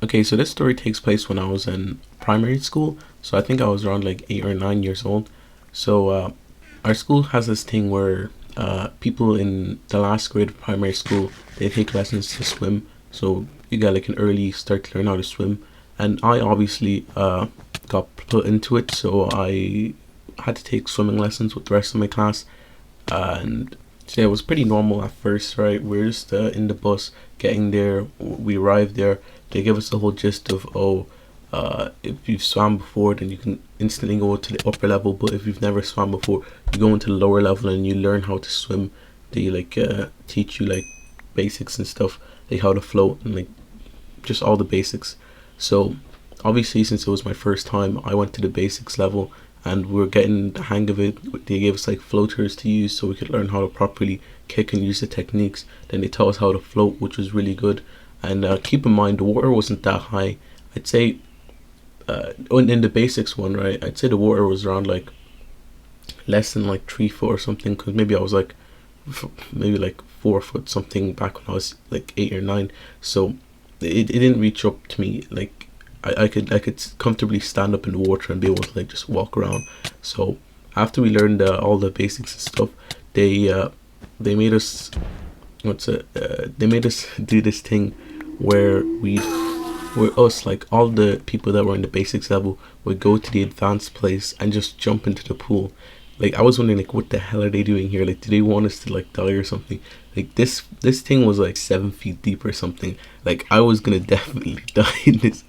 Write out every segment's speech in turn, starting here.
Okay, so this story takes place when I was in primary school. So I think I was around like 8 or 9 years old. So our school has this thing where people in the last grade of primary school, they take lessons to swim. So you got like an early start to learn how to swim. And I obviously got put into it, so I had to take swimming lessons with the rest of my class. And so yeah, it was pretty normal at first, right? We're just in the bus getting there. We arrived there. They give us the whole gist of, oh, if you've swam before, then you can instantly go to the upper level. But if you've never swam before, you go into the lower level and you learn how to swim. They like teach you like basics and stuff, like how to float and like just all the basics. So obviously, since it was my first time, I went to the basics level, and we were getting the hang of it. They gave us like floaters to use so we could learn how to properly kick and use the techniques. Then they taught us how to float, which was really good. And keep in mind, the water wasn't that high. I'd say in the basics one, right? I'd say the water was around like less than like 3 foot or something. Because maybe I was like maybe like 4 foot something back when I was like 8 or 9. So it didn't reach up to me. Like I could comfortably stand up in the water and be able to like just walk around. So after we learned all the basics and stuff, they uh, they made us they made us do this thing where where us, like all the people that were in the basics level, would go to the advanced place and just jump into the pool. Like I was wondering, like, what the hell are they doing here? Like, do they want us to like die or something? Like this thing was like 7 feet deep or something. Like I was gonna definitely die in this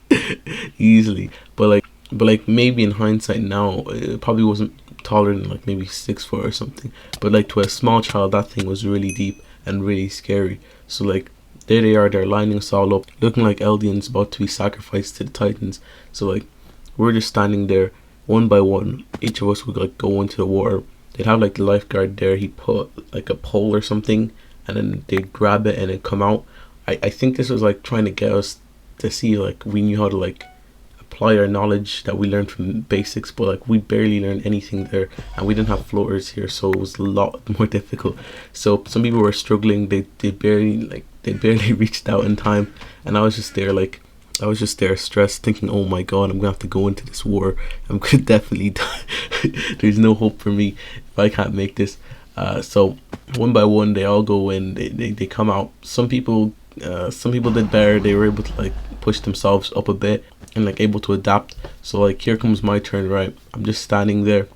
easily. But like maybe in hindsight now, it probably wasn't taller than like maybe 6 foot or something. But like to a small child, that thing was really deep and really scary. So like there they are, they're lining us all up, looking like Eldians about to be sacrificed to the Titans. So like we're just standing there, one by one. Each of us would like go into the water. They'd have like the lifeguard there. He'd put like a pole or something, and then they'd grab it and then come out. I think this was like trying to get us to see like we knew how to like apply our knowledge that we learned from basics, but like we barely learned anything there, and we didn't have floaters here, so it was a lot more difficult. So some people were struggling. They barely reached out in time, and I was just there stressed, thinking, oh my god, I'm gonna have to go into this war. I'm gonna definitely die. There's no hope for me if I can't make this. So one by one they all go in, they come out. Some people did better. They were able to like push themselves up a bit and like able to adapt. So like here comes my turn, right? I'm just standing there.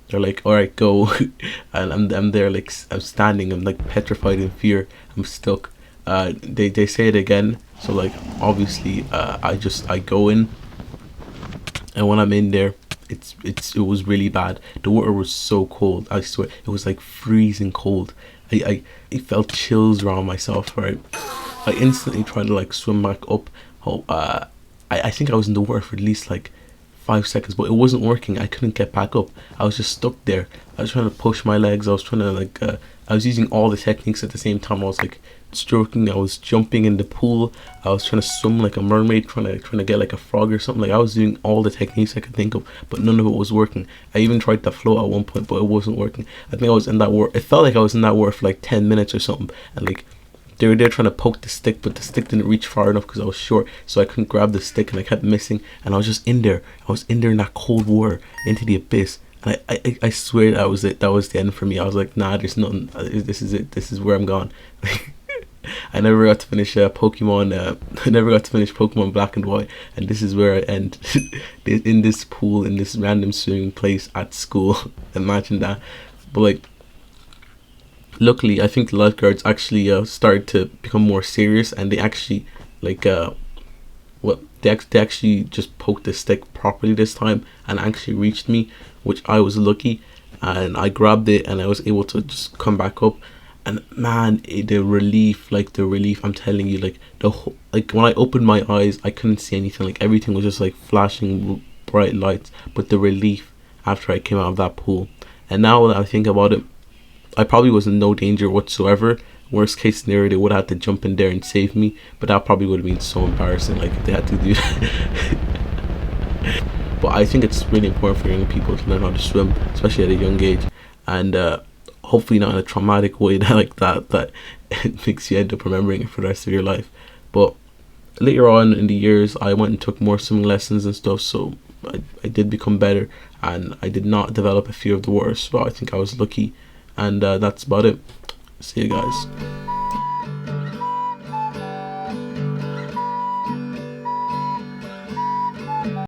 They're like, all right, go. And I'm there, like I'm standing. I'm like petrified in fear. I'm stuck. They say it again. So like obviously I go in, and when I'm in there, it was really bad. The water was so cold. I swear it was like freezing cold. I felt chills around myself. Right, I instantly tried to like swim back up. Oh, I think I was in the water for at least like 5 seconds, but it wasn't working. I couldn't get back up. I was just stuck there. I was trying to push my legs. I was trying to like I was using all the techniques at the same time. I was like stroking. I was jumping in the pool. I was trying to swim like a mermaid, trying to get like a frog or something. Like I was doing all the techniques I could think of, but none of it was working. I even tried to float at one point, but it wasn't working. I think I was in that water. It felt like I was in that water for like 10 minutes or something, and like they were there trying to poke the stick, but the stick didn't reach far enough because I was short, so I couldn't grab the stick, and I kept missing. And I was just in there. I was in there in that cold water into the abyss. And I swear that was it. That was the end for me. I was like, nah, there's nothing. This is it. This is where I'm gone. I never got to finish Pokemon. I never got to finish Pokemon Black and White, and this is where I end in this pool, in this random swimming place at school. Imagine that. But like, luckily, I think the lifeguards actually started to become more serious, and they actually like they actually just poked the stick properly this time and actually reached me, which I was lucky, and I grabbed it and I was able to just come back up. And man, the relief, I'm telling you, like like when I opened my eyes, I couldn't see anything. Like everything was just like flashing bright lights. But the relief after I came out of that pool, and now that I think about it, I probably was in no danger whatsoever. Worst case scenario, they would have had to jump in there and save me, but that probably would have been so embarrassing. Like if they had to do that. But I think it's really important for young people to learn how to swim, especially at a young age, and hopefully not in a traumatic way that like that it makes you end up remembering it for the rest of your life. But later on in the years, I went and took more swimming lessons and stuff, so I did become better, and I did not develop a fear of the water. So I think I was lucky, and that's about it. See you guys.